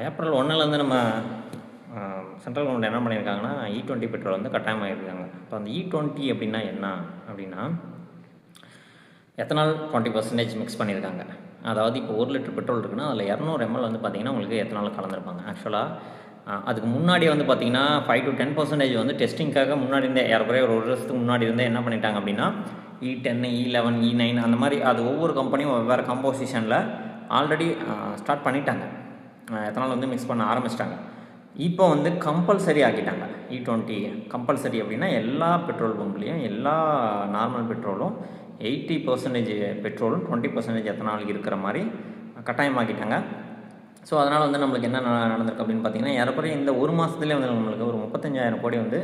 April 1லேருந்து நம்ம central government என்ன பண்ணியிருக்காங்கன்னா E20 பெட்ரோல் வந்து கட்டாயமாகிருக்காங்க. இப்போ அந்த E20 அப்படின்னா என்ன அப்படின்னா எத்தனால் 20% மிக்ஸ் பண்ணியிருக்காங்க. அதாவது இப்போ 1 லிட்டர் பெட்ரோல் இருக்குன்னா அதில் 200 ml வந்து பார்த்திங்கன்னா உங்களுக்கு எத்தனால் கலந்துருப்பாங்க. ஆக்சுவலாக அதுக்கு முன்னாடி வந்து பார்த்திங்கன்னா 5 to 10% வந்து டெஸ்டிங்காக முன்னாடி இருந்தே ஏறக்குறைய ஒரு வருஷத்துக்கு முன்னாடி இருந்தே என்ன பண்ணிட்டாங்க அப்படின்னா E10, E11, E9 அந்த மாதிரி அது ஒவ்வொரு கம்பெனியும் வெவ்வேறு கம்போசிஷனில் ஆல்ரெடி ஸ்டார்ட் பண்ணிட்டாங்க. எத்தனால் வந்து மிக்ஸ் பண்ண ஆரம்பிச்சிட்டாங்க. இப்போ வந்து கம்பல்சரி ஆக்கிட்டாங்க. E20 கம்பல்சரி அப்படின்னா எல்லா பெட்ரோல் பங்க்லேயும் எல்லா நார்மல் பெட்ரோலும் 80% பெட்ரோலும் 20% எத்தனால் இருக்கிற மாதிரி கட்டாயமாக்கிட்டாங்க. ஸோ அதனால் வந்து நம்மளுக்கு என்ன நடந்திருக்கு அப்படின்னு பார்த்தீங்கன்னா ஏறக்குறைய இந்த ஒரு மாதத்துலேயே வந்து நம்மளுக்கு ஒரு 35,000 கோடி வந்து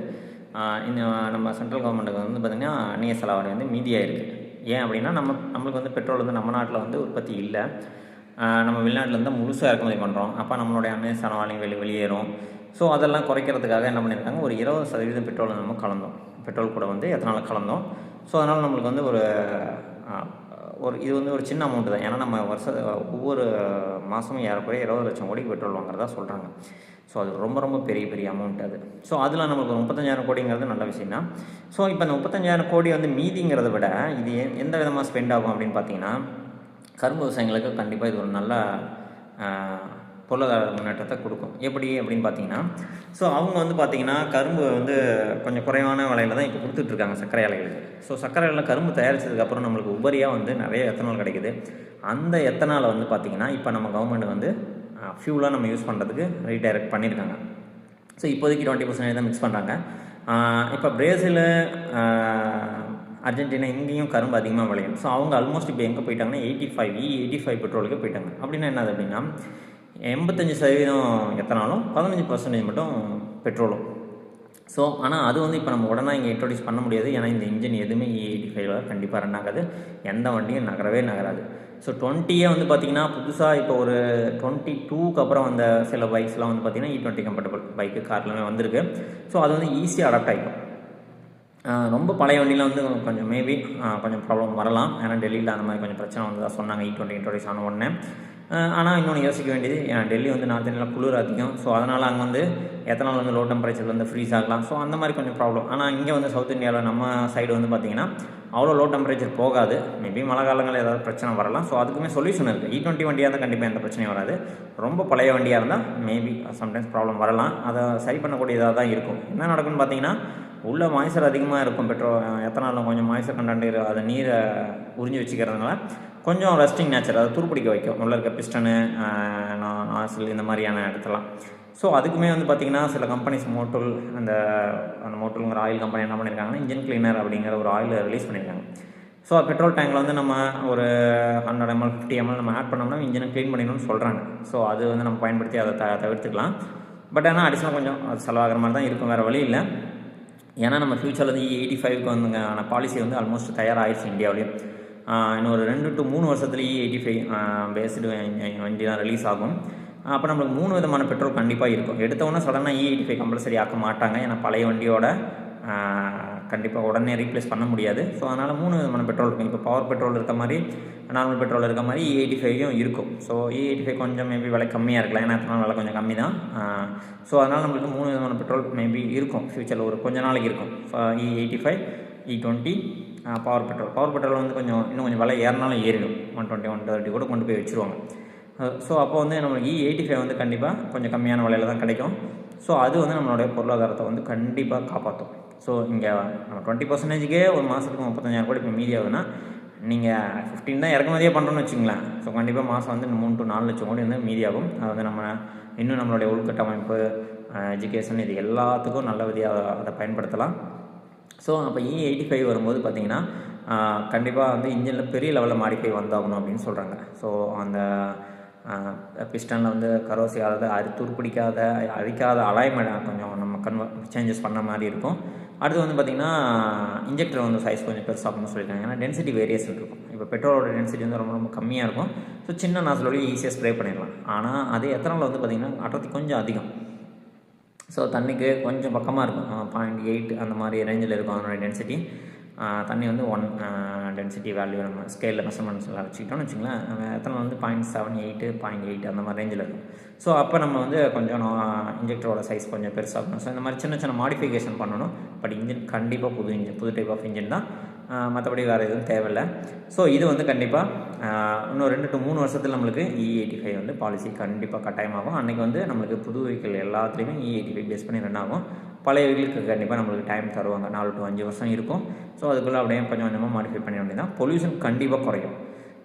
இந்த நம்ம சென்ட்ரல் கவர்மெண்ட்டுக்கு வந்து பார்த்திங்கன்னா அந்நிய செலவாணி வந்து மீதியாக இருக்குது. ஏன் அப்படின்னா நம்மளுக்கு வந்து பெட்ரோல் வந்து நம்ம நாட்டில் வந்து உற்பத்தி இல்லை. நம்ம வெளிநாட்டிலேருந்து முழுசாக இறக்குமதி பண்ணுறோம். அப்போ நம்மளுடைய அந்நிய செலவாணி வெளியேறும். ஸோ அதெல்லாம் குறைக்கிறதுக்காக என்ன பண்ணியிருக்காங்க, ஒரு 20% பெட்ரோலை நம்ம கலந்தோம். பெட்ரோல் கூட வந்து எத்தனால் கலந்தோம். ஸோ அதனால் நம்மளுக்கு வந்து ஒரு இது வந்து ஒரு சின்ன அமௌண்ட்டு தான். ஏன்னா நம்ம ஒவ்வொரு மாதமும் ஏறக்குறைய 20 லட்சம் கோடிக்கு பெட்ரோல் வாங்குறதா சொல்கிறாங்க. ஸோ அது ரொம்ப ரொம்ப பெரிய அமௌண்ட் அது. ஸோ அதில் நம்மளுக்கு 35,000 கோடிங்கிறது நல்ல விஷயம் தான். ஸோ இப்போ அந்த 35,000 கோடி வந்து மீதிங்கிறத விட இது எந்த விதமாக ஸ்பெண்ட் ஆகும் அப்படின்னு பார்த்தீங்கன்னா கரும்பு விவசாயிகளுக்கு கண்டிப்பாக இது ஒரு நல்ல பொருளாதார முன்னேற்றத்தை கொடுக்கும். எப்படி அப்படின்னு பார்த்தீங்கன்னா ஸோ அவங்க வந்து பார்த்திங்கன்னா கரும்பு வந்து கொஞ்சம் குறைவான விலையில் தான் இப்போ கொடுத்துட்ருக்காங்க சர்க்கரை ஆலைகளுக்கு. ஸோ சர்க்கரை ஆலையில் கரும்பு தயாரித்ததுக்கப்புறம் நம்மளுக்கு உபரியாக வந்து நிறைய எத்தனால் கிடைக்குது. அந்த எத்தனாலை வந்து பார்த்திங்கன்னா இப்போ நம்ம கவர்மெண்ட் வந்து ஃபியூலாக நம்ம யூஸ் பண்ணுறதுக்கு ரீடைரக்ட் பண்ணியிருக்காங்க. ஸோ இப்போதைக்கு 20% தான் மிக்ஸ் பண்ணுறாங்க. இப்போ பிரேசில், அர்ஜென்டினா இங்கேயும் கரும்பு அதிகமாக விளையும். ஸோ அவங்க ஆல்மோஸ்ட் இப்போ எங்கே போயிட்டாங்கன்னா 85 பெட்ரோலுக்கு போயிட்டாங்க. அப்படின்னா என்னது அப்படின்னா 85% எத்தனாலும் 15% மட்டும் பெட்ரோலும். ஸோ ஆனால் அது வந்து இப்போ நம்ம உடனே இங்கே இன்ட்ரொடியூஸ் பண்ண முடியாது. ஏன்னா இந்த இன்ஜின் எதுவுமே E85 கண்டிப்பாக ரன் ஆகாது. எந்த வண்டியும் நகராது. ஸோ 20 வந்து பார்த்திங்கன்னா புதுசாக இப்போ ஒரு 22க்கு அப்புறம் வந்த சில பைக்ஸ்லாம் வந்து பார்த்திங்கன்னா E20 கம்பேட்டபிள் பைக்கு கார்லையுமே வந்திருக்கு. ஸோ அது வந்து ஈஸியாக அடாப்ட் ஆகிடும். ரொம்ப பழைய வண்டியில் வந்து கொஞ்சம் மேபி கொஞ்சம் ப்ராப்ளம் வரலாம். ஏன்னா டெல்லியில் அந்த மாதிரி கொஞ்சம் பிரச்சனை வந்ததாக சொன்னாங்க E20 இன்ட்ரொடியூஸ் ஆன உடனே. ஆனால் இன்னொன்று யோசிக்க வேண்டியது, டெல்லி வந்து நார்த் இந்தியாவில் குளிர் அதிகம். ஸோ அதனால் அங்கே வந்து எத்தனால் வந்து லோ டெம்பரேச்சரில் வந்து ஃப்ரீஸ் ஆகலாம். ஸோ அந்த மாதிரி கொஞ்சம் ப்ராப்ளம். ஆனால் இங்கே வந்து சவுத் இந்தியாவில் நம்ம சைடு வந்து பார்த்திங்கன்னா அவ்வளோ லோ டெம்பரேச்சர் போகாது. மேபி மழை காலங்களில் ஏதாவது பிரச்சனை வரலாம். ஸோ அதுக்குமே சொல்யூஷன் இருக்குது. E20 வண்டியாக இருந்தால் கண்டிப்பாக எந்த பிரச்சனையும் வராது. ரொம்ப பழைய வண்டியாக இருந்தால் மேபி சம்டைம்ஸ் ப்ராப்ளம் வரலாம். அதை சரி பண்ணக்கூடியதாக தான் இருக்கும். என்ன நடக்கும்னு பார்த்தீங்கன்னா உள்ள மாய்ச்சர் அதிகமாக இருக்கும். எத்தனாலும் கொஞ்சம் மாய்ச்சர் கண்டென்ட் அதை நீரை உறிஞ்சி வச்சுக்கிறதுனால கொஞ்சம் ரஸ்டிங் நேச்சர், அதை துருப்பிடிக்க வைக்கும் உள்ளே இருக்க பிஸ்டனு, நாசில் இந்த மாதிரியான இடத்துலாம். ஸோ அதுக்குமே வந்து பார்த்திங்கன்னா சில கம்பெனிஸ் அந்த மோட்டலுங்கிற ஆயில் கம்பெனி என்ன பண்ணியிருக்காங்கன்னா இன்ஜின் கிளீனர் அப்படிங்கிற ஒரு ஆயில் ரிலீஸ் பண்ணியிருக்காங்க. ஸோ பெட்ரோல் டேங்கில் வந்து நம்ம ஒரு 100 ml 50 ml நம்ம ஆட் பண்ணோம்னா இன்ஜினை க்ளீன் பண்ணிடணும்னு சொல்கிறாங்க. ஸோ அது வந்து நம்ம பயன்படுத்தி அதை தவிர்த்துக்கலாம். பட் ஆனால் அடிஷனல் கொஞ்சம் அது செலவாகிற மாதிரி தான் இருக்கும், வேறு வழி இல்லை. ஏன்னா நம்ம ஃப்யூச்சரில் வந்து E85க்கு வந்துங்க பாலிசி வந்து ஆல்மோஸ்ட் தயாராகிடுச்சு இந்தியாவிலேயும். இன்னும் ஒரு 2 to 3 வருஷத்துல E85 பேஸ்டு வண்டி தான் ரிலீஸ் ஆகும். அப்போ நம்மளுக்கு 3 விதமான பெட்ரோல் கண்டிப்பாக இருக்கும். எடுத்தவொன்னே சடனாக E85 கம்பல்சரி ஆக்க மாட்டாங்க. ஏன்னா பழைய வண்டியோட கண்டிப்பாக உடனே ரீப்ளேஸ் பண்ண முடியாது. ஸோ அதனால் 3 விதமான பெட்ரோல் இருக்கும். இப்போ பவர் பெட்ரோல் இருக்க மாதிரி, நார்மல் பெட்ரோல் இருக்க மாதிரி E85யும் இருக்கும். ஸோ E85 கொஞ்சம் மேபி விலை கம்மியாக இருக்கலாம். ஏன்னா எத்தனால் விலை கொஞ்சம் கம்மி தான். ஸோ அதனால் நம்மளுக்கு 3 விதமான பெட்ரோல் மேபி இருக்கும் ஃப்யூச்சரில், ஒரு கொஞ்ச நாளைக்கு இருக்கும். E85, E20, பவர் பெட்ரோல் வந்து இன்னும் கொஞ்சம் விலை ஏறினாலும் ஏறிடும். 120, 130 கூட கொண்டு போய் வச்சுருவாங்க. ஸோ அப்போ வந்து நம்மளுக்கு E85 வந்து கண்டிப்பாக கொஞ்சம் கம்மியான விலையில் தான் கிடைக்கும். ஸோ அது வந்து நம்மளுடைய பொருளாதாரத்தை வந்து கண்டிப்பாக காப்பாற்றும். ஸோ இங்கே நம்ம 20%க்கே ஒரு மாதத்துக்கு 35,000 கோடி இப்போ மீதி ஆகுதுன்னா நீங்கள் 15 தான் இறக்குமதியே பண்ணுறோன்னு வச்சுங்களேன். ஸோ கண்டிப்பாக மாதம் வந்து 3 to 4 லட்சம் கோடி வந்து மீதியாகும். அது வந்து நம்ம இன்னும் நம்மளுடைய உள்கட்டமைப்பு, எஜுகேஷன் இது எல்லாத்துக்கும் நல்ல விதியாக அதை பயன்படுத்தலாம். ஸோ அப்போ E85 வரும்போது பார்த்திங்கன்னா கண்டிப்பாக வந்து இன்ஜினில் பெரிய லெவலில் மாடிஃபை வந்தாகணும் அப்படின்னு சொல்கிறாங்க. ஸோ அந்த பிஸ்டனில் வந்து கரோசி, அதாவது துருப்பிடிக்காத அழிக்காத அலைன்மெண்ட் கொஞ்சம் நம்ம சேஞ்சஸ் பண்ண மாதிரி இருக்கும். அடுத்து வந்து பார்த்திங்கன்னா இன்ஜெக்டர் வந்து சைஸ் கொஞ்சம் பெருசாகணும்னு சொல்லியிருக்காங்க. ஏன்னா டென்சிட்டி வேரியேஷன் இருக்கும். இப்போ பெட்ரோலோட டென்சிட்டி வந்து ரொம்ப கம்மியாக இருக்கும். ஸோ சின்ன நாசிலோடய ஈஸியாக ஸ்ப்ரே பண்ணிடலாம். ஆனால் அதே எத்தனால் வந்து பார்த்திங்கன்னா அடர்த்தி கொஞ்சம் அதிகம். ஸோ தண்ணிக்கு கொஞ்சம் பக்கமாக இருக்கும். 0.8 அந்த மாதிரி ரேஞ்சில் இருக்கும் அதனுடைய டென்சிட்டி. தண்ணி வந்து 1 டென்சிட்டி வேல்யூ நம்ம ஸ்கேலில் மெஷர்மெண்ட்ஸ்லாம் வச்சுக்கிட்டோம்னு வச்சுங்களேன், எத்தனை வந்து 0.78 0.8 அந்த மாதிரி ரேஞ்சில் இருக்கும். ஸோ அப்போ நம்ம வந்து கொஞ்சம் இன்ஜெக்டரோட சைஸ் கொஞ்சம் பெருசாகணும். ஸோ இந்த மாதிரி சின்ன சின்ன மாடிஃபிகேஷன் பண்ணணும். பட் இன்ஜின் கண்டிப்பாக புது டைப் ஆஃப் இன்ஜின் தான், மற்றபடி வேறு எதுவும் தேவையில்லை. ஸோ இது வந்து கண்டிப்பாக இன்னும் 2 to 3 வருஷத்தில் நம்மளுக்கு E85 வந்து பாலிசி கண்டிப்பாக கட்டாயமாகும். அன்றைக்கி வந்து நம்மளுக்கு புது வெஹிக்கிள் எல்லாத்துலேயுமே E85 பேஸ் பண்ணி ரன் ஆகும். பழைய வெஹிக்கிளுக்கு கண்டிப்பாக நம்மளுக்கு டைம் தருவாங்க, 4 to 5 வருஷம் இருக்கும். ஸோ அதுக்குள்ளே அப்படியே கொஞ்சம் கொஞ்சமாக மாடிஃபை பண்ண வேண்டியதான். பொல்யூஷன் கண்டிப்பாக குறையும்.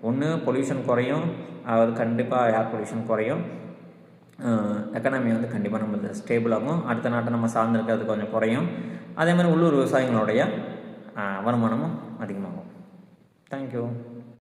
ஒன்று பொல்யூஷன் குறையும், அது கண்டிப்பாக ஏர் பொல்யூஷன் குறையும். எக்கனாமி வந்து கண்டிப்பாக நம்மளுக்கு ஸ்டேபிள் ஆகும். அடுத்த நாட்டை நம்ம சார்ந்திருக்கிறது கொஞ்சம் குறையும். அதே மாதிரி உள்ளூர் விவசாயிகளுடைய வருமானமும் அதிகமாகும். தேங்க்யூ.